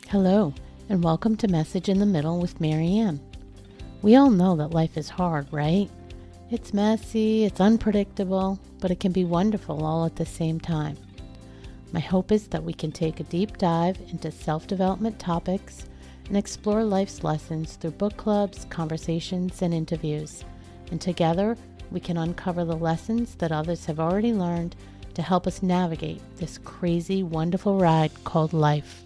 Hello, and welcome to Message in the Middle with Marianne. We all know that life is hard, right? It's messy, it's unpredictable, but it can be wonderful all at the same time. My hope is that we can take a deep dive into self-development topics and explore life's lessons through book clubs, conversations, and interviews. And together, we can uncover the lessons that others have already learned to help us navigate this crazy, wonderful ride called life.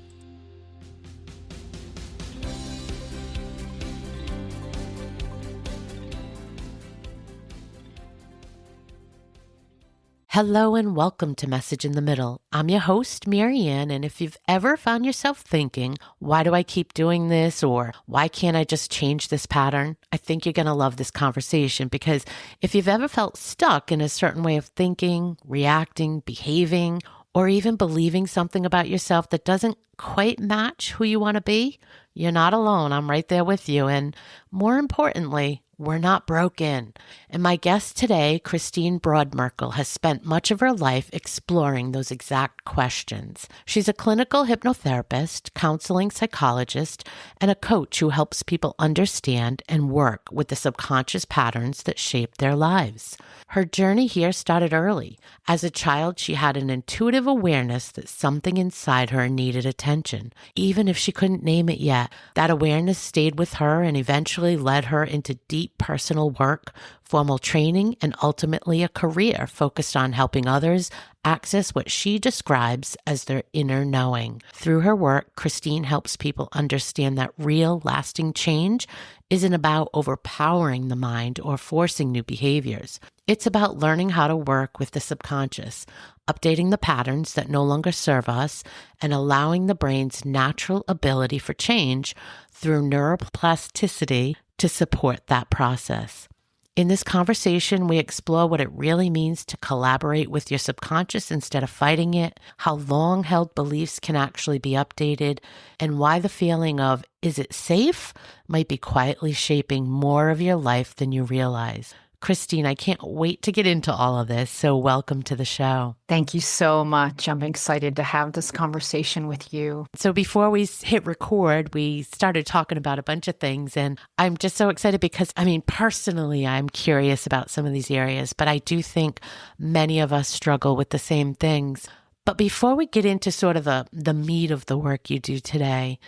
Hello and welcome to Message in the Middle. I'm your host, Marianne, and if you've ever found yourself thinking, why do I keep doing this, or why can't I just change this pattern? I think you're going to love this conversation, because if you've ever felt stuck in a certain way of thinking, reacting, behaving, or even believing something about yourself that doesn't quite match who you want to be, you're not alone. I'm right there with you. And more importantly, we're not broken. And my guest today, Christine Brodmerkel, has spent much of her life exploring those exact questions. She's a clinical hypnotherapist, counseling psychologist, and a coach who helps people understand and work with the subconscious patterns that shape their lives. Her journey here started early. As a child, she had an intuitive awareness that something inside her needed attention, even if she couldn't name it yet. That awareness stayed with her and eventually led her into deep personal work, formal training, and ultimately a career focused on helping others access what she describes as their inner knowing. Through her work, Christine helps people understand that real, lasting change isn't about overpowering the mind or forcing new behaviors. It's about learning how to work with the subconscious, updating the patterns that no longer serve us, and allowing the brain's natural ability for change through neuroplasticity to support that process. In this conversation, we explore what it really means to collaborate with your subconscious instead of fighting it, how long-held beliefs can actually be updated, and why the feeling of, is it safe, might be quietly shaping more of your life than you realize. Christine, I can't wait to get into all of this, so welcome to the show. Thank you so much. I'm excited to have this conversation with you. So before we hit record, we started talking about a bunch of things, and I'm just so excited because, personally, I'm curious about some of these areas, but I do think many of us struggle with the same things. But before we get into sort of the meat of the work you do today,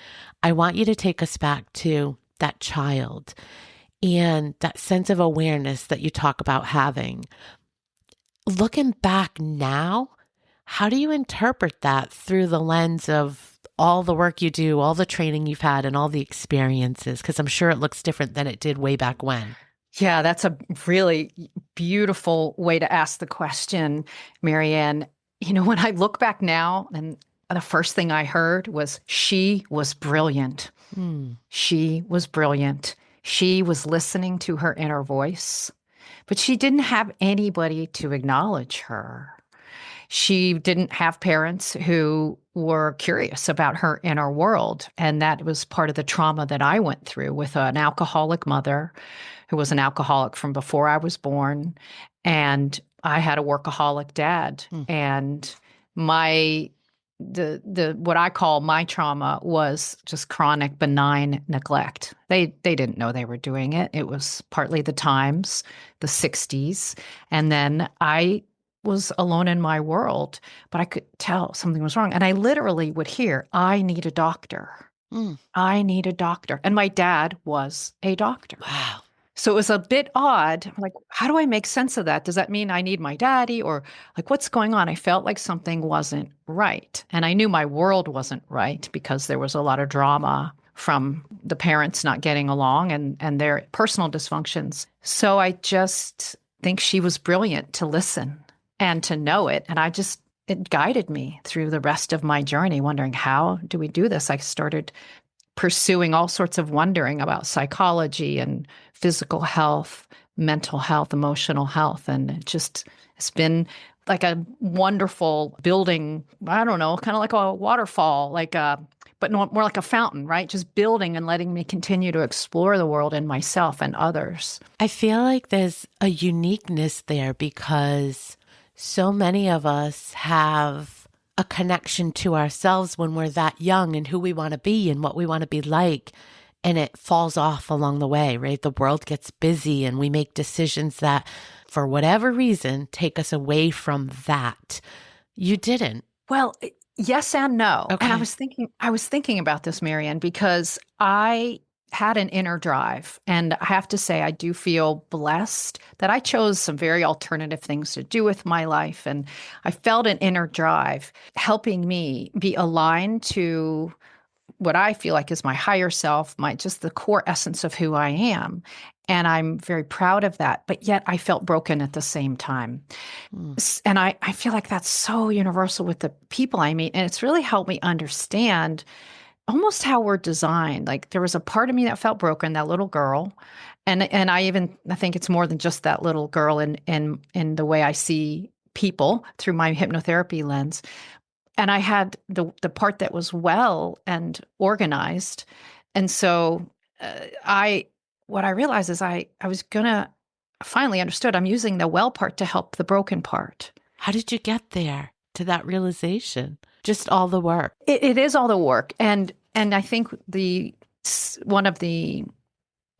I want you to take us back to that child and that sense of awareness that you talk about having. Looking back now, how do you interpret that through the lens of all the work you do, all the training you've had, and all the experiences? Because I'm sure it looks different than it did way back when. Yeah, that's a really beautiful way to ask the question, Marianne. You know, when I look back now, and the first thing I heard was, she was brilliant. She was brilliant. She was listening to her inner voice, but she didn't have anybody to acknowledge her. She didn't have parents who were curious about her inner world. And that was part of the trauma that I went through with an alcoholic mother who was an alcoholic from before I was born. And I had a workaholic dad. And the what I call my trauma was just chronic benign neglect. They didn't know they were doing it. It was partly the times, the 60s. And then I was alone in my world, but I could tell something was wrong. And I literally would hear, I need a doctor. I need a doctor. And my dad was a doctor. Wow. So it was a bit odd. I'm like, how do I make sense of that? Does that mean I need my daddy, or like, what's going on? I felt like something wasn't right. And I knew my world wasn't right because there was a lot of drama from the parents not getting along and their personal dysfunctions. So I just think she was brilliant to listen and to know it. And it guided me through the rest of my journey, wondering, how do we do this? I started pursuing all sorts of wondering about psychology and physical health, mental health, emotional health. And it's been like a wonderful building, I don't know, kind of like a waterfall, but more like a fountain, right? Just building and letting me continue to explore the world and myself and others. I feel like there's a uniqueness there because so many of us have a connection to ourselves when we're that young and who we want to be and what we want to be like. And it falls off along the way, right? The world gets busy and we make decisions that, for whatever reason, take us away from that. You didn't. Well, yes and no. Okay. And I was thinking about this, Marianne, because I had an inner drive. And I have to say, I do feel blessed that I chose some very alternative things to do with my life. And I felt an inner drive helping me be aligned to what I feel like is my higher self, my just the core essence of who I am. And I'm very proud of that. But yet I felt broken at the same time. And I feel like that's so universal with the people I meet. And it's really helped me understand almost how we're designed. Like there was a part of me that felt broken, that little girl. And I think it's more than just that little girl in the way I see people through my hypnotherapy lens. And I had the part that was well and organized. And so what I realized is I was gonna finally understood I'm using the well part to help the broken part. How did you get there to that realization? Just all the work. It is all the work. And I think one of the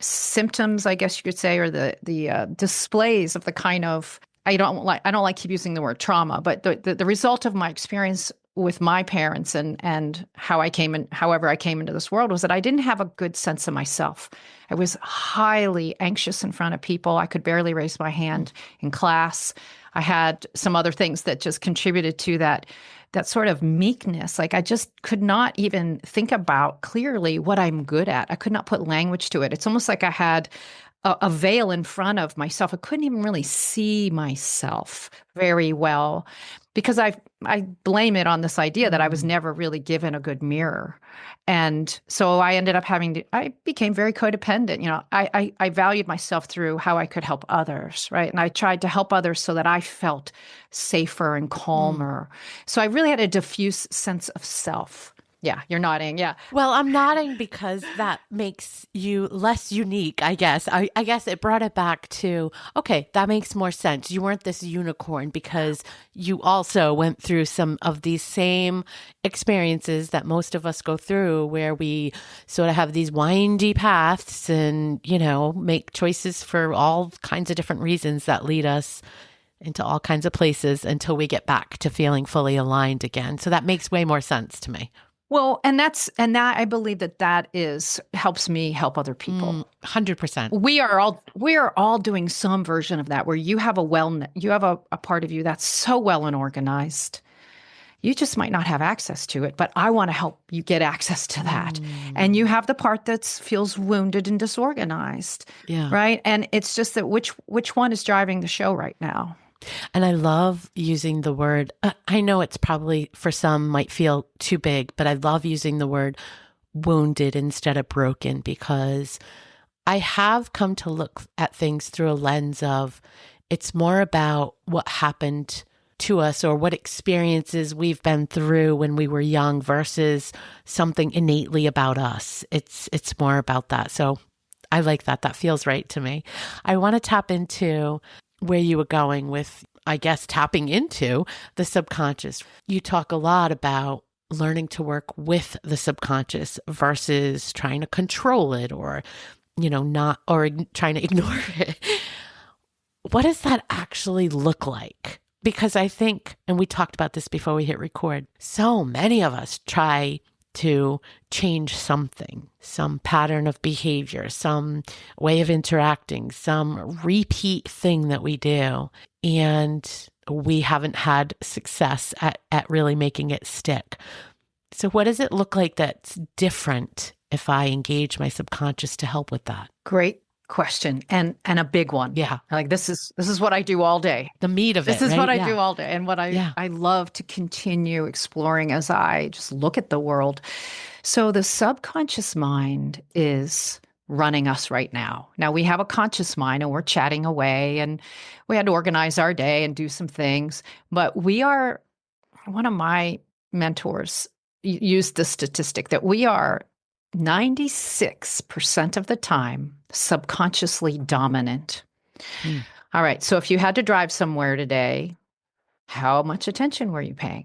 symptoms, I guess you could say, or the displays of the kind of, I don't like keep using the word trauma, but the result of my experience with my parents and however I came into this world was that I didn't have a good sense of myself. I was highly anxious in front of people. I could barely raise my hand in class. I had some other things that just contributed to that sort of meekness. Like I just could not even think about clearly what I'm good at. I could not put language to it. It's almost like I had a veil in front of myself. I couldn't even really see myself very well because I blame it on this idea that I was never really given a good mirror. And so I ended up I became very codependent. You know, I valued myself through how I could help others, right? And I tried to help others so that I felt safer and calmer. So I really had a diffuse sense of self. Yeah, you're nodding. Yeah. Well, I'm nodding because that makes you less unique, I guess. I guess it brought it back to, okay, that makes more sense. You weren't this unicorn because you also went through some of these same experiences that most of us go through where we sort of have these windy paths and, you know, make choices for all kinds of different reasons that lead us into all kinds of places until we get back to feeling fully aligned again. So that makes way more sense to me. Well, and that I believe that helps me help other people. 100%. We are all doing some version of that where you have a part of you that's so well and organized. You just might not have access to it, but I want to help you get access to that. And you have the part that feels wounded and disorganized. Yeah. Right? And it's just that which one is driving the show right now? And I love using the word, I know it's probably for some might feel too big, but I love using the word wounded instead of broken because I have come to look at things through a lens of it's more about what happened to us or what experiences we've been through when we were young versus something innately about us. It's more about that. So I like that. That feels right to me. I want to tap into where you were going with, I guess, tapping into the subconscious. You talk a lot about learning to work with the subconscious versus trying to control it or, you know, trying to ignore it. What does that actually look like? Because I think, and we talked about this before we hit record, so many of us try to change something, some pattern of behavior, some way of interacting, some repeat thing that we do. And we haven't had success at really making it stick. So what does it look like that's different if I engage my subconscious to help with that? Great question and a big one. Yeah. Like this is what I do all day. The meat of it. This is right? what I do all day and what I love to continue exploring as I just look at the world. So the subconscious mind is running us right now. Now we have a conscious mind and we're chatting away and we had to organize our day and do some things, but one of my mentors used the statistic that we are 96% of the time subconsciously dominant. All right. So if you had to drive somewhere today, how much attention were you paying?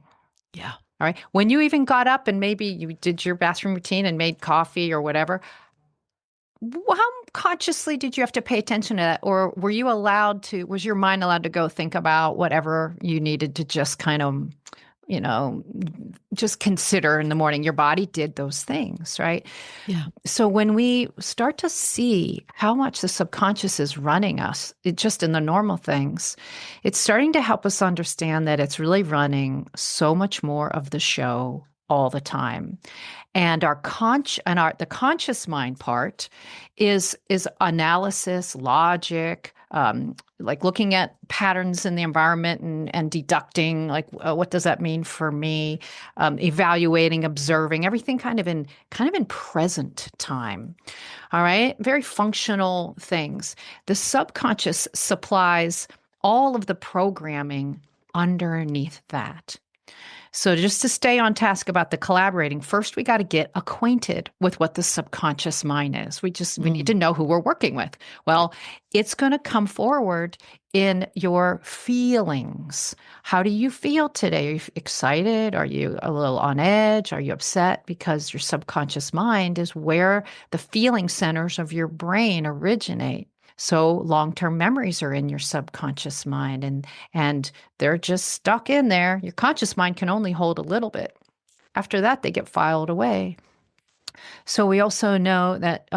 Yeah. All right. When you even got up and maybe you did your bathroom routine and made coffee or whatever, how consciously did you have to pay attention to that? Or were you allowed to, was your mind allowed to go think about whatever you needed to just kind of, you know, just consider in the morning? Your body did those things, right? Yeah. So when we start to see how much the subconscious is running us, just in the normal things, it's starting to help us understand that it's really running so much more of the show all the time. And the conscious mind part is analysis, logic, like looking at patterns in the environment and deducting, like, what does that mean for me? Evaluating, observing, everything kind of in present time. All right, very functional things. The subconscious supplies all of the programming underneath that. So just to stay on task about the collaborating, first we got to get acquainted with what the subconscious mind is. We need to know who we're working with. Well, it's going to come forward in your feelings. How do you feel today? Are you excited? Are you a little on edge? Are you upset? Because your subconscious mind is where the feeling centers of your brain originate. So long-term memories are in your subconscious mind, and they're just stuck in there. Your conscious mind can only hold a little bit. After that, they get filed away. So we also know that,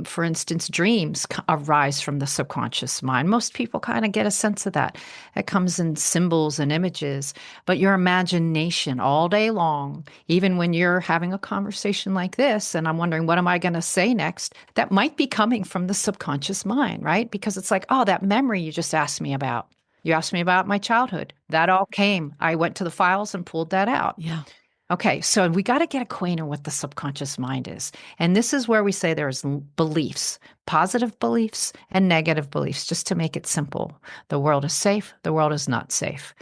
for instance, dreams arise from the subconscious mind. Most people kind of get a sense of that. It comes in symbols and images, but your imagination all day long, even when you're having a conversation like this, and I'm wondering, what am I going to say next? That might be coming from the subconscious mind, right? Because it's like, oh, that memory you just asked me about. You asked me about my childhood. That all came. I went to the files and pulled that out. Yeah. Okay, so we got to get acquainted with what the subconscious mind is. And this is where we say there's beliefs, positive beliefs and negative beliefs, just to make it simple. The world is safe. The world is not safe.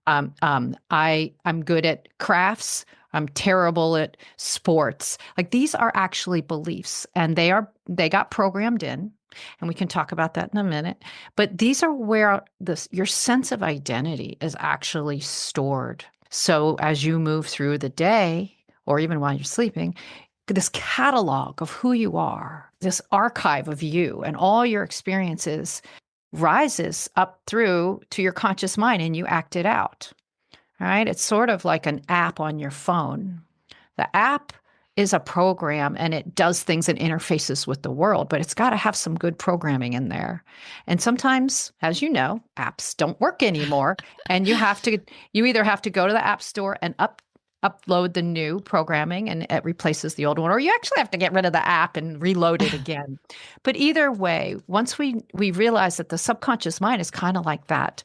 I'm good at crafts. I'm terrible at sports. Like, these are actually beliefs, and they got programmed in. And we can talk about that in a minute. But these are where your sense of identity is actually stored. So as you move through the day, or even while you're sleeping, this catalog of who you are, this archive of you and all your experiences rises up through to your conscious mind, and you act it out. All right. It's sort of like an app on your phone. The app is a program, and it does things and interfaces with the world, but it's got to have some good programming in there. And sometimes, as you know, apps don't work anymore, and you either have to go to the app store and upload the new programming, and it replaces the old one, or you actually have to get rid of the app and reload it again. But either way, once we realize that the subconscious mind is kind of like that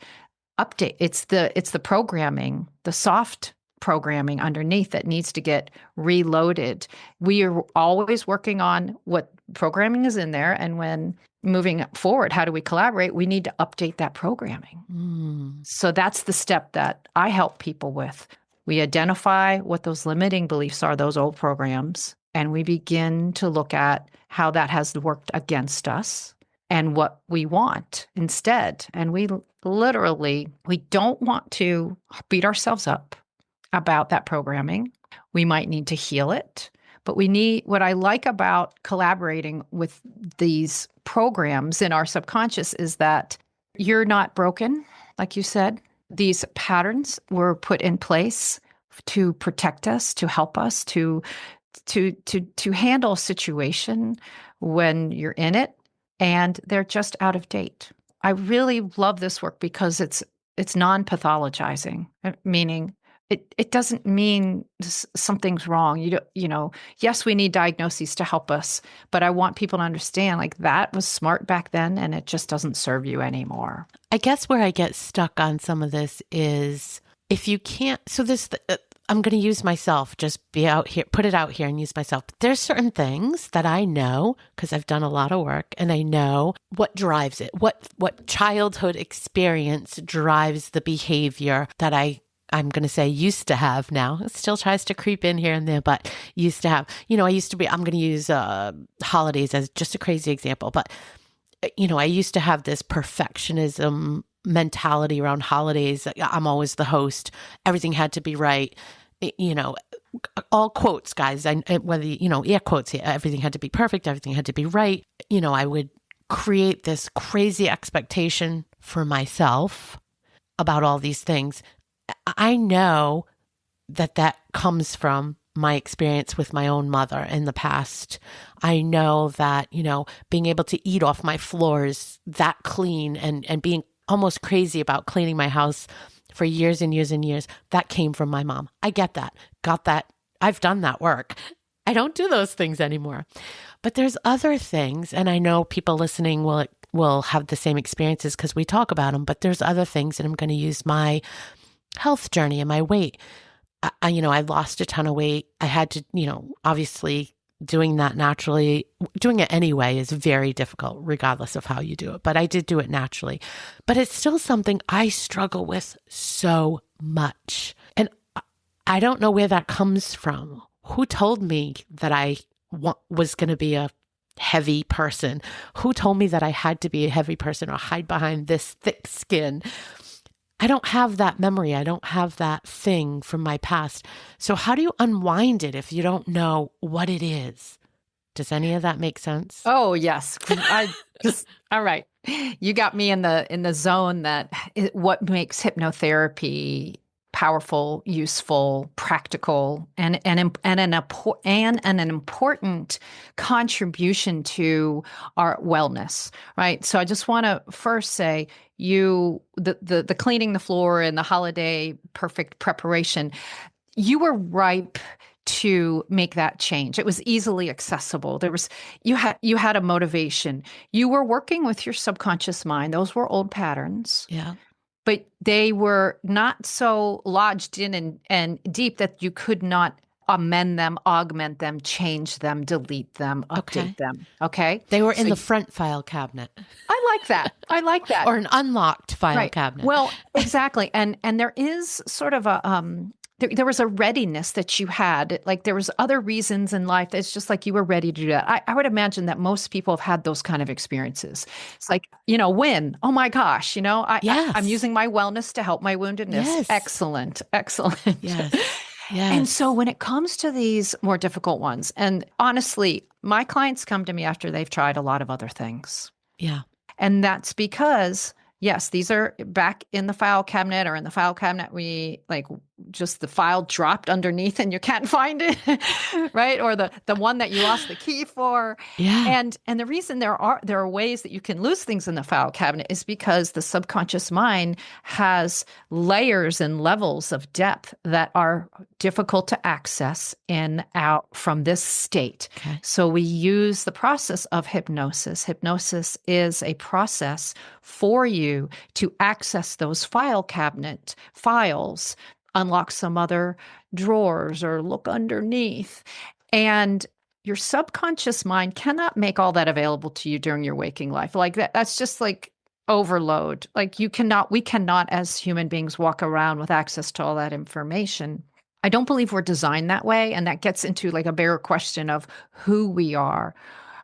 update, it's the programming, the soft programming underneath that needs to get reloaded. We are always working on what programming is in there. And when moving forward, how do we collaborate? We need to update that programming. So that's the step that I help people with. We identify what those limiting beliefs are, those old programs, and we begin to look at how that has worked against us and what we want instead. And we don't want to beat ourselves up about that programming. We might need to heal it, but what I like about collaborating with these programs in our subconscious is that you're not broken, like you said. These patterns were put in place to protect us, to help us, to handle a situation when you're in it, and they're just out of date. I really love this work because it's non-pathologizing, meaning it doesn't mean something's wrong. Yes, we need diagnoses to help us, but I want people to understand, like, that was smart back then, and it just doesn't serve you anymore. I guess where I get stuck on some of this is, if you can't, so this, I'm going to use myself, just be out here, put it out here and use myself. But there's certain things that I know, because I've done a lot of work, and I know what drives it, what childhood experience drives the behavior that I'm going to say used to have now. It still tries to creep in here and there, but used to have. I'm going to use holidays as just a crazy example, but, I used to have this perfectionism mentality around holidays. I'm always the host. Everything had to be right. you know, all quotes, guys, whether, air quotes here, everything had to be perfect, everything had to be right. I would create this crazy expectation for myself about all these things. I know that comes from my experience with my own mother in the past. I know that, being able to eat off my floors that clean and being almost crazy about cleaning my house for years and years and years, that came from my mom. I get that. Got that. I've done that work. I don't do those things anymore. But there's other things, and I know people listening will have the same experiences because we talk about them, but there's other things, and I'm going to use my health journey and my weight. I lost a ton of weight. I had to, obviously doing that naturally, doing it anyway is very difficult regardless of how you do it. But I did do it naturally. But it's still something I struggle with so much. And I don't know where that comes from. Who told me that I was going to be a heavy person? Who told me that I had to be a heavy person or hide behind this thick skin? I don't have that memory. I don't have that thing from my past. So how do you unwind it if you don't know what it is? Does any of that make sense? Oh, yes. All right. You got me in the zone what makes hypnotherapy powerful, useful, practical, and an important contribution to our wellness, right? So I just want to first say the cleaning the floor and the holiday perfect preparation, you were ripe to make that change. It was easily accessible. You had a motivation. You were working with your subconscious mind. Those were old patterns. Yeah. But they were not so lodged in and deep that you could not amend them, augment them, change them, delete them, update them. Okay. They were in the front file cabinet. I like that. Or an unlocked file cabinet. Well, exactly. And there is sort of there was a readiness that you had. Like there was other reasons in life. It's just like you were ready to do that. I would imagine that most people have had those kind of experiences. It's like, when, oh my gosh, I'm using my wellness to help my woundedness. Yes. Excellent. Yes. Yes. And so when it comes to these more difficult ones, and honestly, my clients come to me after they've tried a lot of other things. Yeah. And that's because, yes, these are back in the file cabinet, or in the file cabinet, just the file dropped underneath and you can't find it, right? Or the one that you lost the key for. Yeah. And the reason there are ways that you can lose things in the file cabinet is because the subconscious mind has layers and levels of depth that are difficult to access out from this state. Okay. So we use the process of hypnosis. Hypnosis is a process for you to access those file cabinet files, unlock some other drawers or look underneath. And your subconscious mind cannot make all that available to you during your waking life. Like that's just like overload. Like we cannot as human beings walk around with access to all that information. I don't believe we're designed that way. And that gets into like a bigger question of who we are,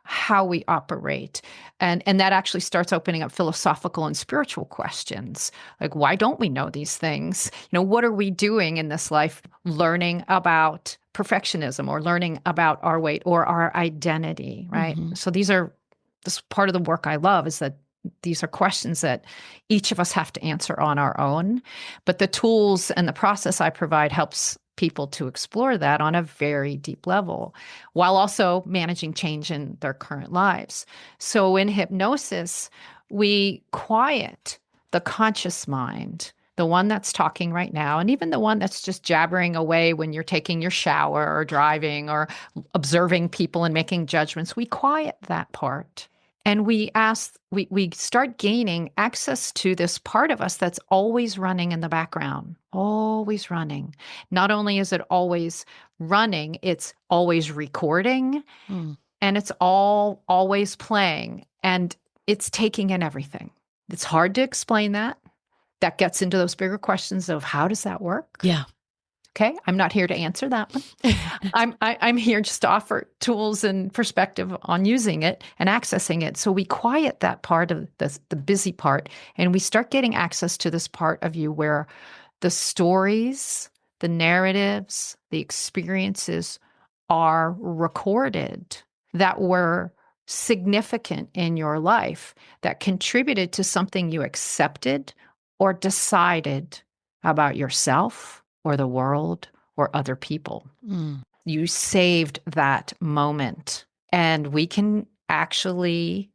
how we operate. And that actually starts opening up philosophical and spiritual questions. Like, why don't we know these things? What are we doing in this life learning about perfectionism or learning about our weight or our identity, right? Mm-hmm. So this part of the work I love is that these are questions that each of us have to answer on our own. But the tools and the process I provide helps people to explore that on a very deep level while also managing change in their current lives. So in hypnosis, we quiet the conscious mind, the one that's talking right now, and even the one that's just jabbering away when you're taking your shower or driving or observing people and making judgments. We quiet that part. And we start gaining access to this part of us that's always running in the background, always running. Not only is it always running, it's always recording, and it's always playing, and it's taking in everything. It's hard to explain that. That gets into those bigger questions of how does that work? Yeah. Okay, I'm not here to answer that one. I'm here just to offer tools and perspective on using it and accessing it. So we quiet that part of the busy part, and we start getting access to this part of you where the stories, the narratives, the experiences are recorded that were significant in your life that contributed to something you accepted or decided about yourself or the world or other people. You saved that moment. And we can actually,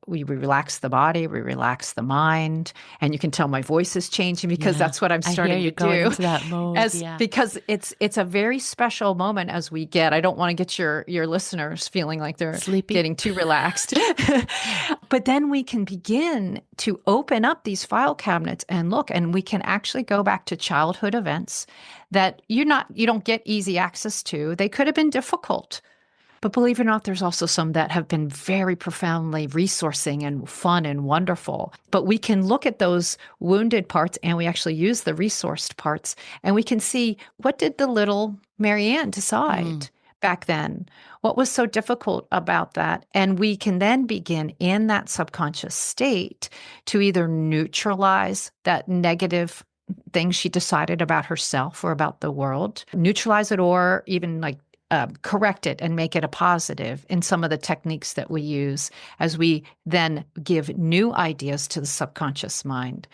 we relax the body, we relax the mind, and you can tell my voice is changing because that's what I'm starting I hear you to going do. into that mode. Because it's a very special moment as we get. I don't want to get your listeners feeling like they're sleepy, getting too relaxed. But then we can begin to open up these file cabinets and look, and we can actually go back to childhood events that you don't get easy access to. They could have been difficult. But believe it or not, there's also some that have been very profoundly resourcing and fun and wonderful. But we can look at those wounded parts and we actually use the resourced parts and we can see, what did the little Marianne decide back then? What was so difficult about that? And we can then begin in that subconscious state to either neutralize that negative thing she decided about herself or about the world, neutralize it, or even like correct it and make it a positive in some of the techniques that we use as we then give new ideas to the subconscious mind.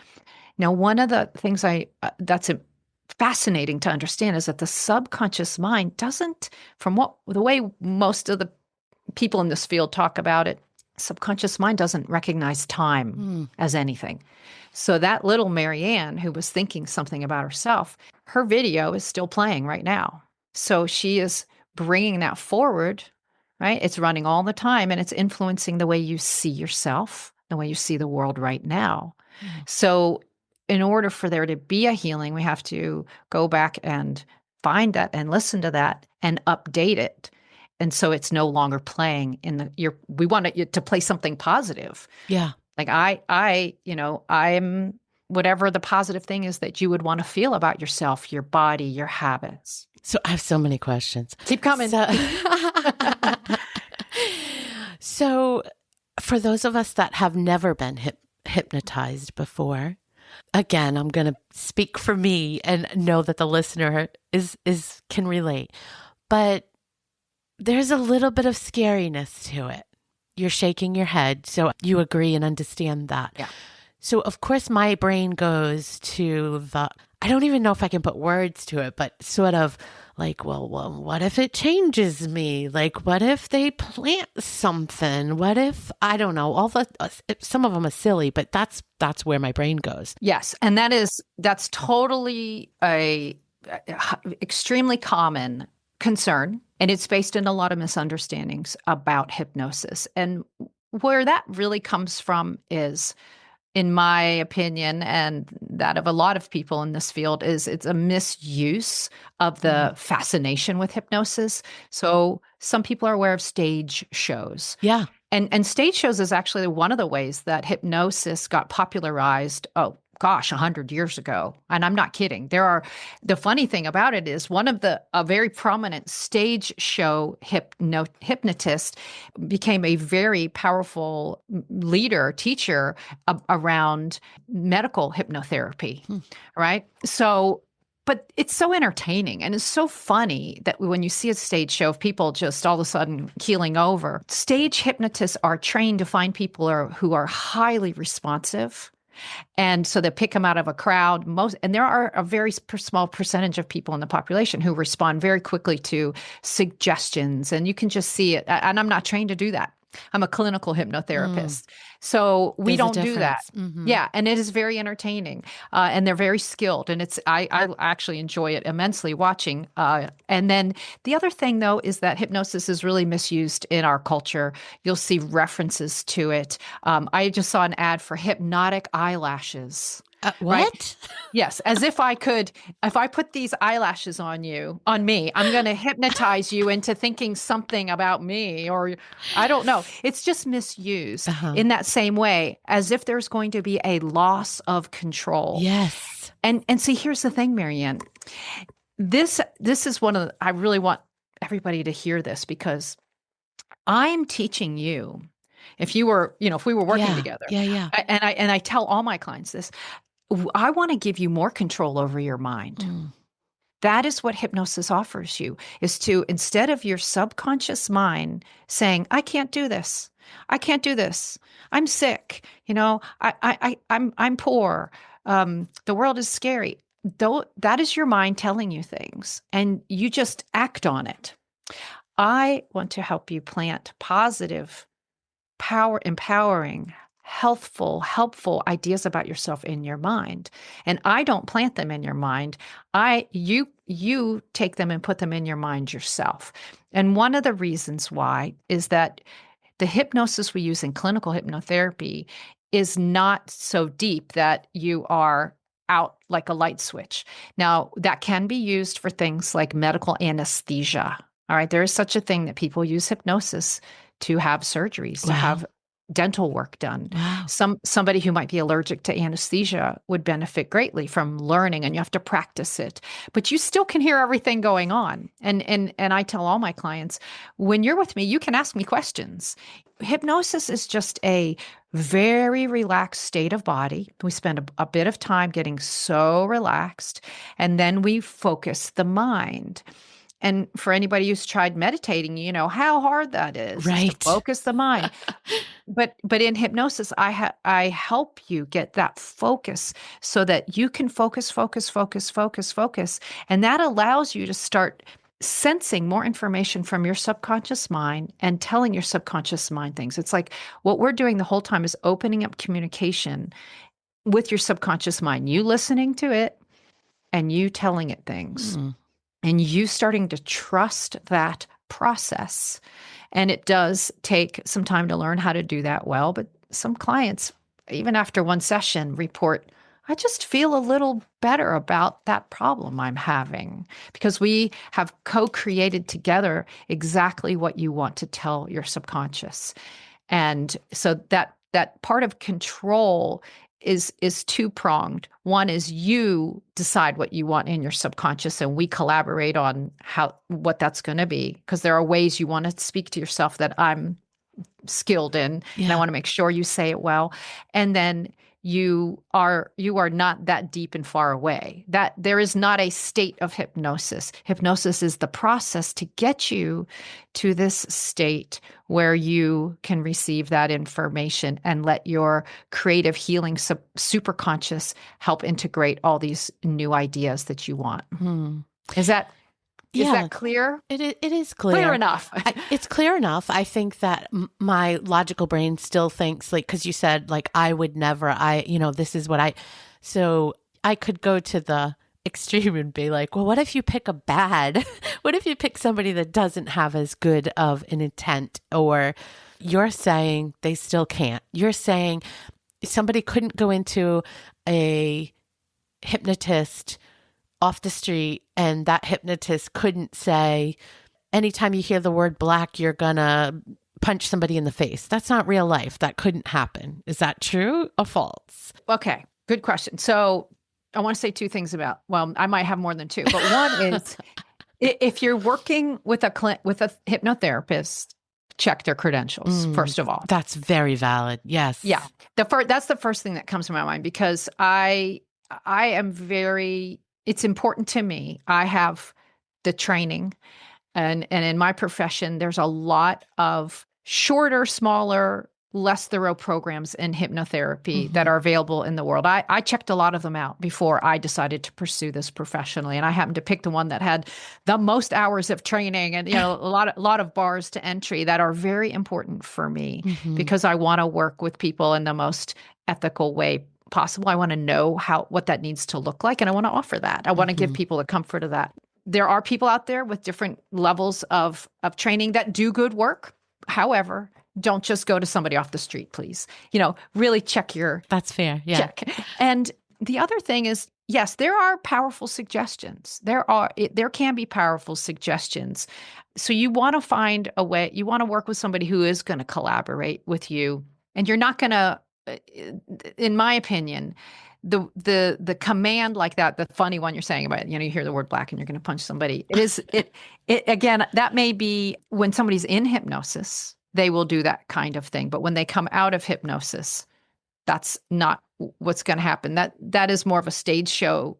Now, one of the things that's fascinating to understand is that the subconscious mind doesn't, the way most of the people in this field talk about it, subconscious mind doesn't recognize time as anything. So that little Marianne who was thinking something about herself, her video is still playing right now. So she is bringing that forward, right? It's running all the time and it's influencing the way you see yourself, the way you see the world right now. So in order for there to be a healing, we have to go back and find that and listen to that and update it. And so it's no longer playing we want it to play something positive. Yeah. Like I'm whatever the positive thing is that you would want to feel about yourself, your body, your habits. So I have so many questions. Keep coming. So for those of us that have never been hypnotized before, again, I'm going to speak for me and know that the listener can relate. But there's a little bit of scariness to it. You're shaking your head, so you agree and understand that. Yeah. So of course my brain goes to I don't even know if I can put words to it, but sort of like, well, what if it changes me? Like, what if they plant something? What if, I don't know, some of them are silly, but that's where my brain goes. Yes. And that's totally a extremely common concern. And it's based in a lot of misunderstandings about hypnosis. And where that really comes from is, in my opinion, and that of a lot of people in this field, is it's a misuse of the fascination with hypnosis. So some people are aware of stage shows. Yeah. And stage shows is actually one of the ways that hypnosis got popularized, 100 years ago. And I'm not kidding. The funny thing about it is a very prominent stage show hypnotist became a very powerful teacher around medical hypnotherapy, right? So, but it's so entertaining and it's so funny that when you see a stage show of people just all of a sudden keeling over, stage hypnotists are trained to find people who are highly responsive. And so they pick them out of a crowd. And there are a very small percentage of people in the population who respond very quickly to suggestions. And you can just see it. And I'm not trained to do that. I'm a clinical hypnotherapist. So we don't do that. Yeah. And it is very entertaining. And they're very skilled. And I actually enjoy it immensely watching. And then the other thing, though, is that hypnosis is really misused in our culture. You'll see references to it. I just saw an ad for hypnotic eyelashes. What? Right? Yes. As if I put these eyelashes on me, I'm going to hypnotize you into thinking something about me, or I don't know. It's just misused in that same way, as if there's going to be a loss of control. Yes. And see, here's the thing, Marianne. This is I really want everybody to hear this, because I'm teaching you. If we were working together. Yeah. And I tell all my clients this. I want to give you more control over your mind. That is what hypnosis offers you, is to, instead of your subconscious mind saying, I can't do this. I can't do this. I'm sick. I'm poor. The world is scary. Though that is your mind telling you things, and you just act on it. I want to help you plant positive, empowering, healthful, helpful ideas about yourself in your mind. And I don't plant them in your mind. You take them and put them in your mind yourself. And one of the reasons why is that the hypnosis we use in clinical hypnotherapy is not so deep that you are out like a light switch. Now, that can be used for things like medical anesthesia. All right, there is such a thing that people use hypnosis to have surgeries, to have dental work done. Wow. Somebody who might be allergic to anesthesia would benefit greatly from learning, and you have to practice it. But you still can hear everything going on. And I tell all my clients, when you're with me, you can ask me questions. Hypnosis is just a very relaxed state of body. We spend a bit of time getting so relaxed, and then we focus the mind. And for anybody who's tried meditating, you know how hard that is, right, to focus the mind. But in hypnosis, I help you get that focus so that you can focus, and that allows you to start sensing more information from your subconscious mind and telling your subconscious mind things. It's like what we're doing the whole time is opening up communication with your subconscious mind, you listening to it and you telling it things. And you starting to trust that process. And it does take some time to learn how to do that well. But some clients, even after one session, report, I just feel a little better about that problem I'm having, because we have co-created together exactly what you want to tell your subconscious. And so that part of control is two-pronged. One is you decide what you want in your subconscious, and we collaborate on what that's going to be, because there are ways you want to speak to yourself that I'm skilled in, and I want to make sure you say it well. And then you are not that deep and far away. That there is not a state of hypnosis. Hypnosis is the process to get you to this state where you can receive that information and let your creative healing superconscious help integrate all these new ideas that you want. Is that clear? It is clear. Clear enough. It's clear enough. I think that my logical brain still thinks, like, because you said, like, I would never, this is what so I could go to the extreme and be like, well, what if you pick what if you pick somebody that doesn't have as good of an intent? Or you're saying they still can't. You're saying somebody couldn't go into a hypnotist off the street and that hypnotist couldn't say, anytime you hear the word black, you're gonna punch somebody in the face. That's not real life. That couldn't happen. Is that true or false? Okay, good question. So I want to say two things I might have more than two, but one is if you're working with a hypnotherapist, check their credentials, first of all. That's very valid. Yes. Yeah. That's the first thing that comes to my mind, because I am it's important to me. I have the training, and in my profession, there's a lot of shorter, smaller, less thorough programs in hypnotherapy that are available in the world. I checked a lot of them out before I decided to pursue this professionally, and I happened to pick the one that had the most hours of training and a lot of bars to entry that are very important for me, because I want to work with people in the most ethical way possible. I want to know what that needs to look like, and I want to offer that. I want to give people the comfort of that. There are people out there with different levels of training that do good work. However, don't just go to somebody off the street, please. Really check your... That's fair. Yeah. Check. And the other thing is, yes, there are powerful suggestions. There can be powerful suggestions. So you want to find a way, you want to work with somebody who is going to collaborate with you, and you're not going to, in my opinion, the command like that, the funny one you're saying about, you hear the word black and you're going to punch somebody. It again, that may be when somebody's in hypnosis, they will do that kind of thing. But when they come out of hypnosis, that's not what's going to happen. That is more of a stage show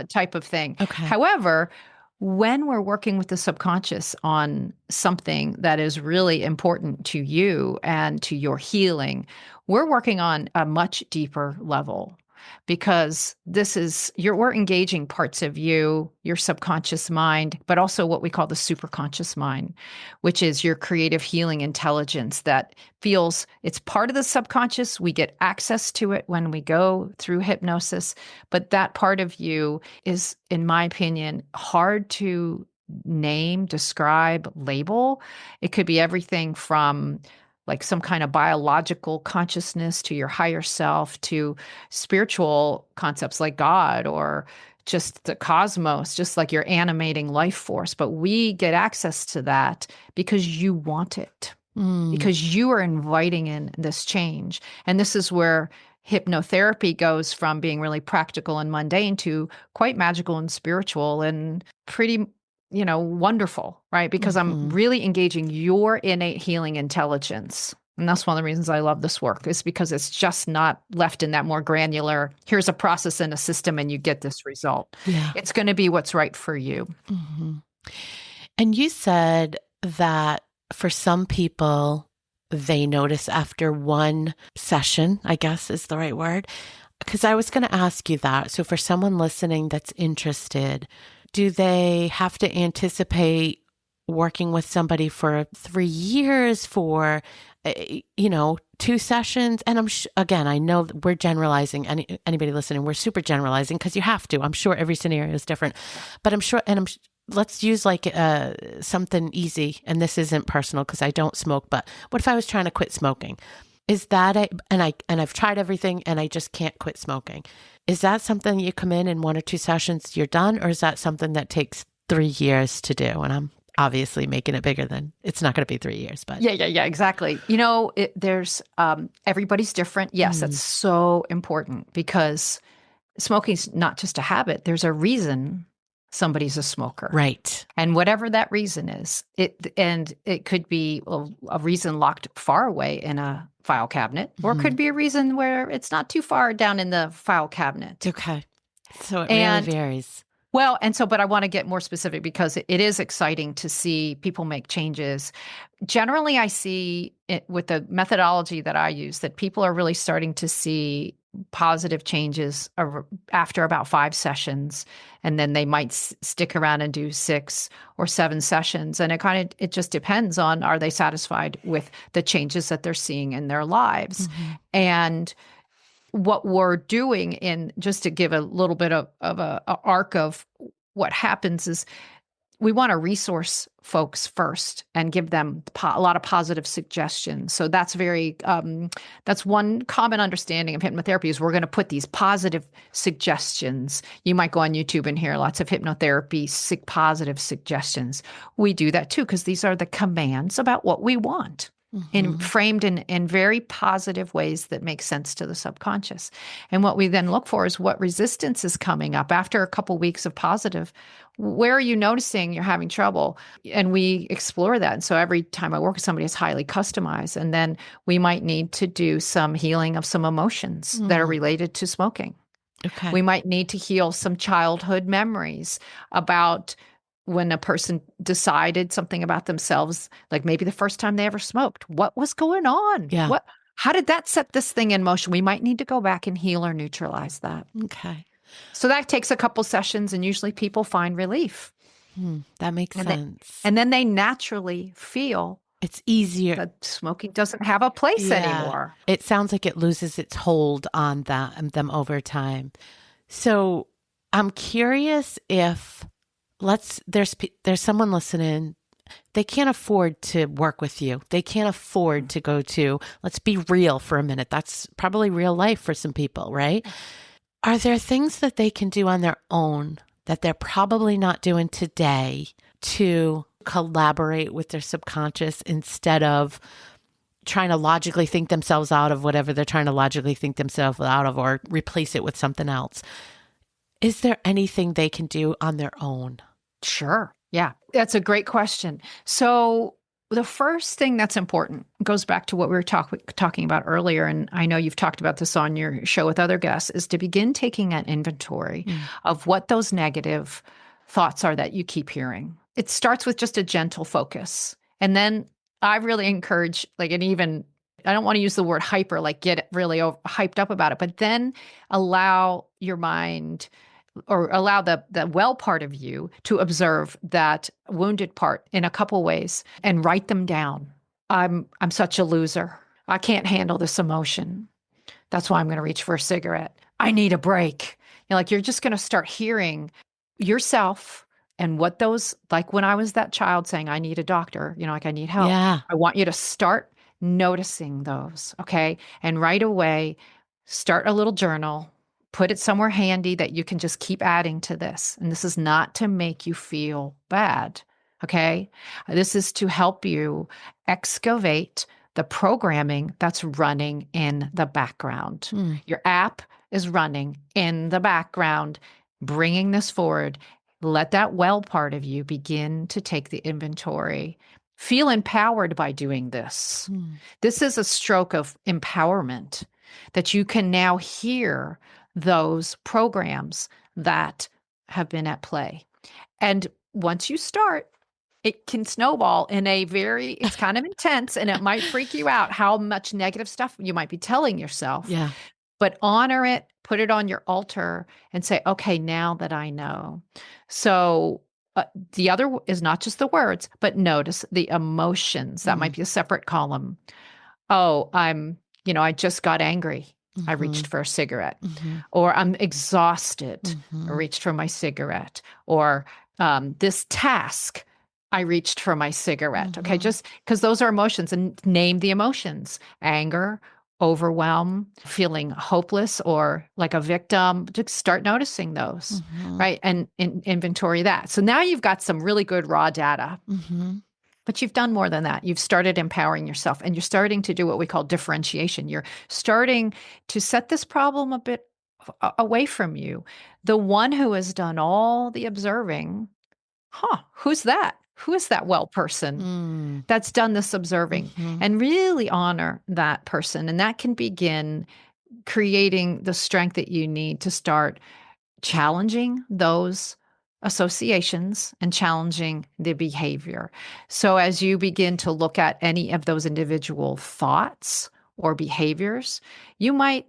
type of thing. Okay. However, when we're working with the subconscious on something that is really important to you and to your healing, we're working on a much deeper level, because we're engaging parts of you, your subconscious mind, but also what we call the superconscious mind, which is your creative healing intelligence that feels it's part of the subconscious. We get access to it when we go through hypnosis, but that part of you is, in my opinion, hard to name, describe, label. It could be everything from like some kind of biological consciousness to your higher self, to spiritual concepts like God or just the cosmos, just like your animating life force. But we get access to that because you want it, because you are inviting in this change. And this is where hypnotherapy goes from being really practical and mundane to quite magical and spiritual and pretty wonderful, right? Because I'm really engaging your innate healing intelligence. And that's one of the reasons I love this work, is because it's just not left in that more granular, here's a process and a system and you get this result. Yeah. It's going to be what's right for you. And you said that for some people, they notice after one session, I guess is the right word, because I was going to ask you that. So for someone listening that's interested, do they have to anticipate working with somebody for 3 years, for, 2 sessions? And again, I know that we're generalizing. Anybody listening, we're super generalizing because you have to. I'm sure every scenario is different, but I'm sure, let's use like something easy. And this isn't personal because I don't smoke, but what if I was trying to quit smoking? Is that and I've tried everything and I just can't quit smoking. Is that something you come in 1 or 2 sessions, you're done? Or is that something that takes 3 years to do? And I'm obviously making it bigger than, it's not going to be 3 years, but. Yeah, exactly. There's, everybody's different. Yes, that's so important, because smoking's not just a habit. There's a reason somebody's a smoker. Right. And whatever that reason is, it could be a reason locked far away in a file cabinet, or it could be a reason where it's not too far down in the file cabinet. Okay. So it really varies. Well, but I want to get more specific because it is exciting to see people make changes. Generally, I see it with the methodology that I use that people are really starting to see positive changes after about 5 sessions, and then they might stick around and do 6 or 7 sessions. And it just depends on, are they satisfied with the changes that they're seeing in their lives? And what we're doing, just to give a little bit of a arc of what happens, is we want to resource folks first and give them a lot of positive suggestions. So that's that's one common understanding of hypnotherapy, is we're going to put these positive suggestions. You might go on YouTube and hear lots of hypnotherapy positive suggestions. We do that too, because these are the commands about what we want. Framed in very positive ways that make sense to the subconscious. And what we then look for is what resistance is coming up after a couple weeks of positive. Where are you noticing you're having trouble? And we explore that. And so every time I work with somebody, it's highly customized. And then we might need to do some healing of some emotions that are related to smoking. Okay. We might need to heal some childhood memories about when a person decided something about themselves, like maybe the first time they ever smoked. What was going on? Yeah. How did that set this thing in motion? We might need to go back and heal or neutralize that. Okay. So that takes a couple sessions, and usually people find relief. That makes sense. And then they naturally feel it's easier. that smoking doesn't have a place anymore. It sounds like it loses its hold on them over time. So I'm curious if there's someone listening, they can't afford to work with you. They can't afford to go to, let's be real for a minute. That's probably real life for some people, right? Are there things that they can do on their own that they're probably not doing today to collaborate with their subconscious instead of trying to logically think themselves out of whatever they're trying to logically think themselves out of, or replace it with something else? Is there anything they can do on their own? Sure. Yeah, that's a great question. So The first thing that's important goes back to what we were talking about earlier. And I know you've talked about this on your show with other guests, is to begin taking an inventory of what those negative thoughts are that you keep hearing. It starts with just a gentle focus. And then I really encourage, like, and even, I don't want to use the word hyper, like get really hyped up about it, but then allow your mind or allow the well part of you to observe that wounded part in a couple ways and write them down. I'm such a loser. I can't handle this emotion. That's why I'm going to reach for a cigarette. I need a break. Like you're just going to start hearing yourself and what those, like when I was that child saying, I need a doctor, like I need help. Yeah. I want you to start noticing those. Okay. And right away, start a little journal. Put it somewhere handy that you can just keep adding to this. And this is not to make you feel bad. Okay. This is to help you excavate the programming that's running in the background. Your app is running in the background, bringing this forward. Let that well part of you begin to take the inventory. Feel empowered by doing this. This is a stroke of empowerment that you can now hear those programs that have been at play. And once you start, it can snowball in it's kind of intense and it might freak you out how much negative stuff you might be telling yourself. Yeah. But honor it, put it on your altar and say, okay, now that I know. So the other is not just the words, but notice the emotions. That might be a separate column. Oh, I just got angry. I reached for a cigarette, or I'm exhausted. I reached for my cigarette, or this task, I reached for my cigarette. Okay. Just because those are emotions, and name the emotions: anger, overwhelm, feeling hopeless or like a victim. Just start noticing those, right? And inventory that. So now you've got some really good raw data. But you've done more than that. You've started empowering yourself and you're starting to do what we call differentiation. You're starting to set this problem a bit away from you. The one who has done all the observing, who's that? Who is that well person that's done this observing? And really honor that person. And that can begin creating the strength that you need to start challenging those associations and challenging the behavior. So as you begin to look at any of those individual thoughts or behaviors, you might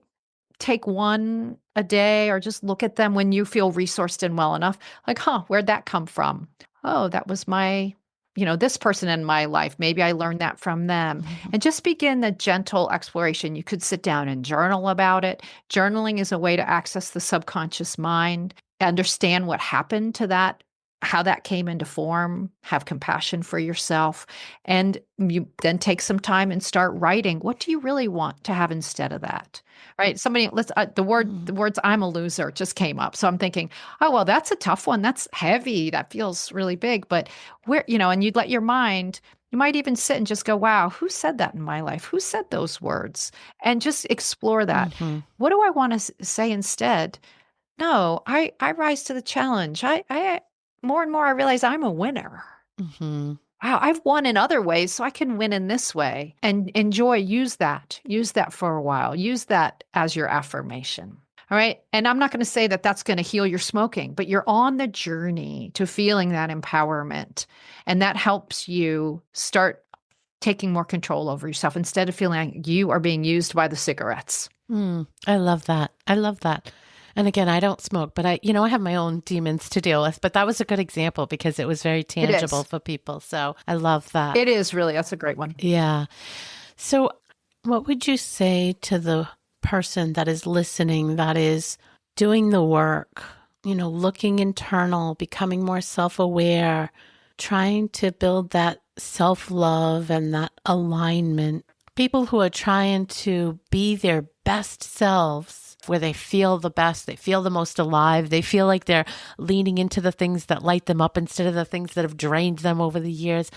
take one a day or just look at them when you feel resourced and well enough. Like, where'd that come from? Oh, that was my, this person in my life. Maybe I learned that from them. And just begin the gentle exploration. You could sit down and journal about it. Journaling is a way to access the subconscious mind, understand what happened to that, how that came into form, have compassion for yourself. And you then take some time and start writing. What do you really want to have instead of that? Right? The words "I'm a loser" just came up. So I'm thinking, oh, well, that's a tough one. That's heavy. That feels really big. But and you'd let your mind, you might even sit and just go, wow, who said that in my life? Who said those words? And just explore that. What do I want to say instead? No, I rise to the challenge. I more and more I realize I'm a winner. Wow, I've won in other ways, so I can win in this way. And use that for a while. Use that as your affirmation. All right. And I'm not going to say that that's going to heal your smoking, but you're on the journey to feeling that empowerment. And that helps you start taking more control over yourself instead of feeling like you are being used by the cigarettes. I love that. I love that. And again, I don't smoke, but I have my own demons to deal with, but that was a good example because it was very tangible for people. So I love that. It is really, that's a great one. Yeah. So what would you say to the person that is listening, that is doing the work, looking internal, becoming more self-aware, trying to build that self-love and that alignment? People who are trying to be their best selves, where they feel the best, they feel the most alive, they feel like they're leaning into the things that light them up instead of the things that have drained them over the years.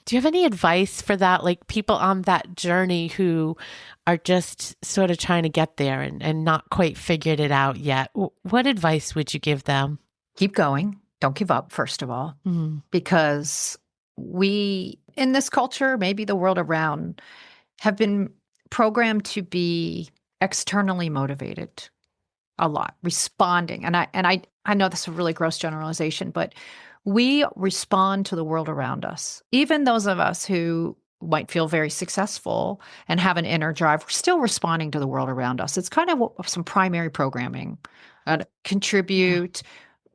Do you have any advice for that? Like people on that journey who are just sort of trying to get there and not quite figured it out yet. What advice would you give them? Keep going. Don't give up, first of all, because we, in this culture, maybe the world around, have been programmed to be externally motivated a lot, responding. And I know this is a really gross generalization, but we respond to the world around us. Even those of us who might feel very successful and have an inner drive, we're still responding to the world around us. It's kind of some primary programming. Yeah. Contribute,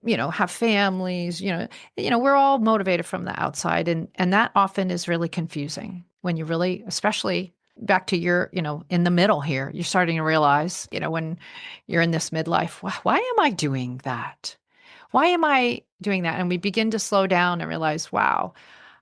have families, we're all motivated from the outside. And that often is really confusing when you really, especially back to your, in the middle here, you're starting to realize, when you're in this midlife, why am I doing that? Why am I doing that? And we begin to slow down and realize, wow,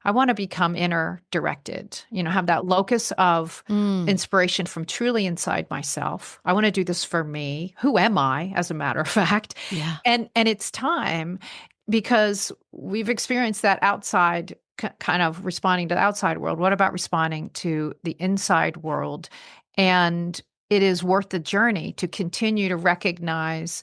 I want to become inner directed, have that locus of Mm. inspiration from truly inside myself. I want to do this for me. Who am I, as a matter of fact? Yeah. And it's time, because we've experienced that outside kind of responding to the outside world. What about responding to the inside world? And it is worth the journey to continue to recognize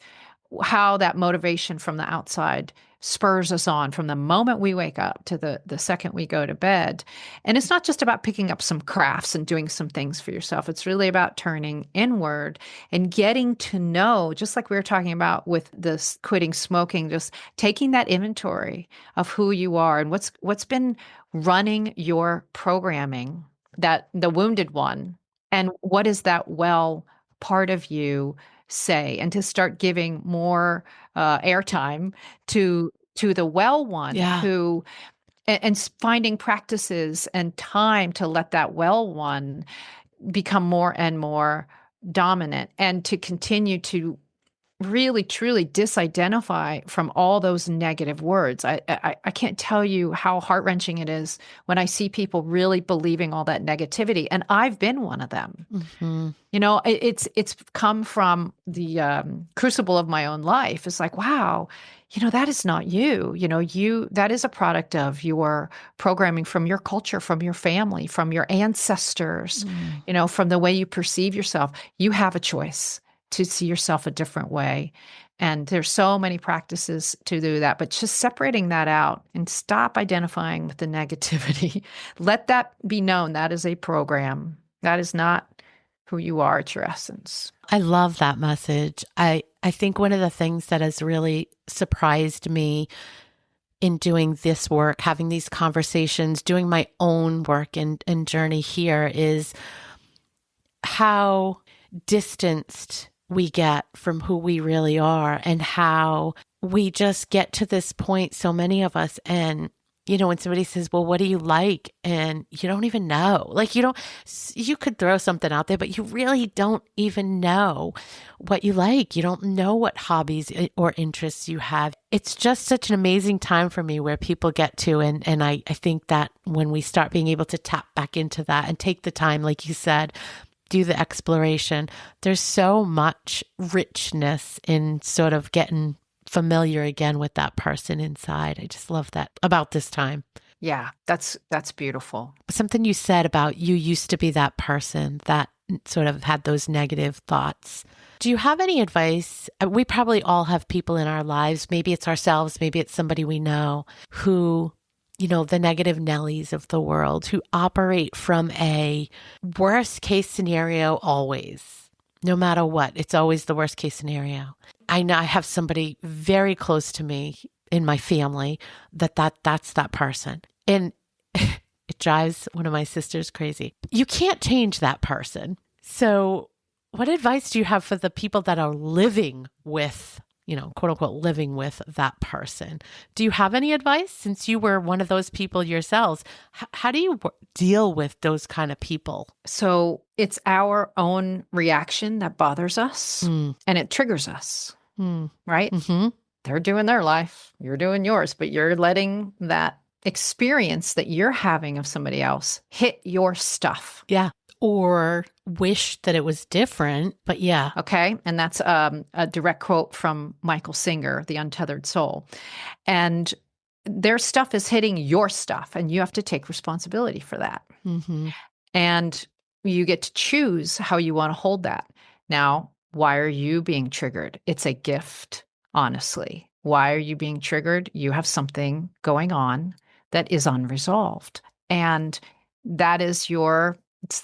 how that motivation from the outside spurs us on from the moment we wake up to the second we go to bed. And it's not just about picking up some crafts and doing some things for yourself. It's really about turning inward and getting to know, just like we were talking about with this quitting smoking, just taking that inventory of who you are and what's been running your programming, that the wounded one, and what is that well part of you say, and to start giving more airtime to the well one Yeah. who, and finding practices and time to let that well one become more and more dominant, and to continue to really truly disidentify from all those negative words. I can't tell you how heart-wrenching it is when I see people really believing all that negativity, and I've been one of them. Hmm. It's come from the crucible of my own life. It's like, wow, that is not you. That is a product of your programming from your culture, from your family, from your ancestors, Mm. from the way you perceive yourself. You have a choice to see yourself a different way. And there's so many practices to do that, but just separating that out and stop identifying with the negativity. Let that be known. That is a program. That is not who you are at your essence. I love that message. I think one of the things that has really surprised me in doing this work, having these conversations, doing my own work and journey here, is how distanced we get from who we really are, and how we just get to this point, so many of us, and when somebody says, well, what do you like? And you don't even know. Like, you could throw something out there, but you really don't even know what you like. You don't know what hobbies or interests you have. It's just such an amazing time for me where people get to. And I think that when we start being able to tap back into that and take the time, like you said, do the exploration, there's so much richness in sort of getting familiar again with that person inside. I just love that about this time. Yeah, that's beautiful. Something you said about you used to be that person that sort of had those negative thoughts. Do you have any advice? We probably all have people in our lives, maybe it's ourselves, maybe it's somebody we know, who, the negative Nellies of the world, who operate from a worst case scenario always. No matter what, it's always the worst case scenario. I know I have somebody very close to me in my family that's that person. And it drives one of my sisters crazy. You can't change that person. So what advice do you have for the people that are living with, quote unquote, living with that person? Do you have any advice, since you were one of those people yourselves? How do you deal with those kind of people? So it's our own reaction that bothers us, Mm. and it triggers us, Mm. right? Mm-hmm. They're doing their life, you're doing yours, but you're letting that experience that you're having of somebody else hit your stuff. Yeah. Or wish that it was different, but yeah. Okay. And that's a direct quote from Michael Singer, The Untethered Soul. And their stuff is hitting your stuff, and you have to take responsibility for that. Mm-hmm. And you get to choose how you want to hold that. Now, why are you being triggered? It's a gift, honestly. Why are you being triggered? You have something going on that is unresolved. And that is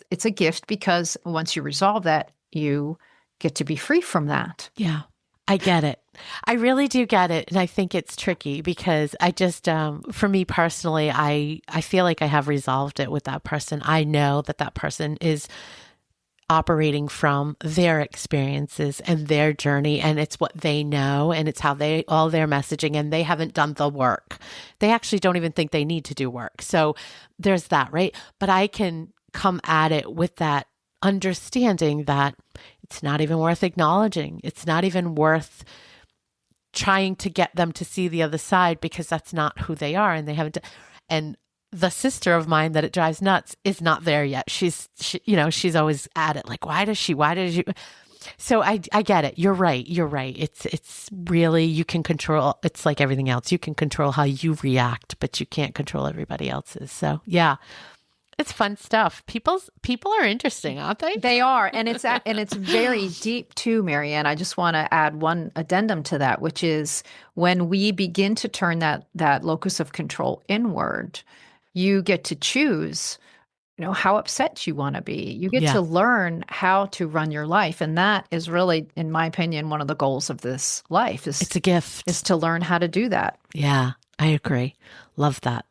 it's a gift, because once you resolve that, you get to be free from that. Yeah, I get it. I really do get it. And I think it's tricky because I just, for me personally, I feel like I have resolved it with that person. I know that that person is operating from their experiences and their journey, and it's what they know, and it's how all their messaging, and they haven't done the work. They actually don't even think they need to do work. So there's that, right? But I can come at it with that understanding that it's not even worth acknowledging. It's not even worth trying to get them to see the other side, because that's not who they are, and they haven't. And the sister of mine that it drives nuts is not there yet. She's always at it. Like, why does you? So I get it. You're right. It's really, you can control, it's like everything else. You can control how you react, but you can't control everybody else's. So yeah, it's fun stuff. People are interesting, aren't they? They are. And it's very deep too, Marianne. I just want to add one addendum to that, which is when we begin to turn that locus of control inward, you get to choose, how upset you want to be. You get to learn how to run your life. And that is really, in my opinion, one of the goals of this life. It's a gift. Is to learn how to do that. Yeah, I agree. Love that.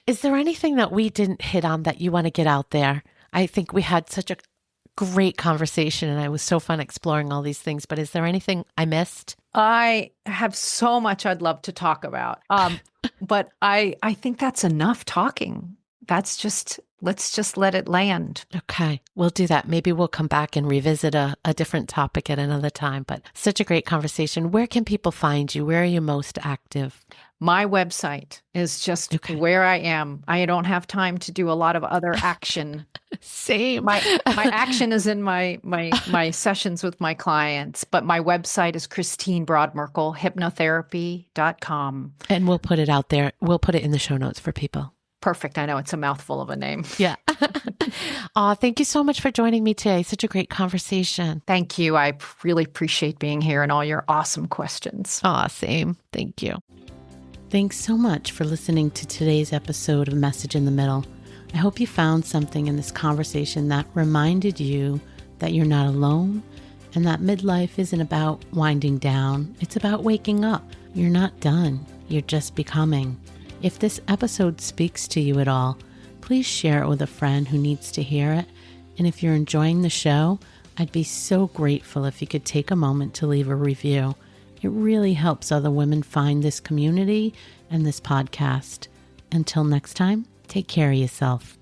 Is there anything that we didn't hit on that you want to get out there? I think we had such a great conversation, and it was so fun exploring all these things. But is there anything I missed? I have so much I'd love to talk about. But I think that's enough talking. Let's just let it land. Okay, we'll do that. Maybe we'll come back and revisit a different topic at another time. But such a great conversation. Where can people find you? Where are you most active? My website is just where I am. I don't have time to do a lot of other action. Same. My action is in my sessions with my clients, but my website is Christine Brodmerkel, hypnotherapy.com. And we'll put it out there. We'll put it in the show notes for people. Perfect. I know it's a mouthful of a name. Yeah. Thank you so much for joining me today. Such a great conversation. Thank you. I really appreciate being here and all your awesome questions. Same. Thank you. Thanks so much for listening to today's episode of Message in the Middle. I hope you found something in this conversation that reminded you that you're not alone and that midlife isn't about winding down. It's about waking up. You're not done. You're just becoming. If this episode speaks to you at all, please share it with a friend who needs to hear it. And if you're enjoying the show, I'd be so grateful if you could take a moment to leave a review. It really helps other women find this community and this podcast. Until next time, take care of yourself.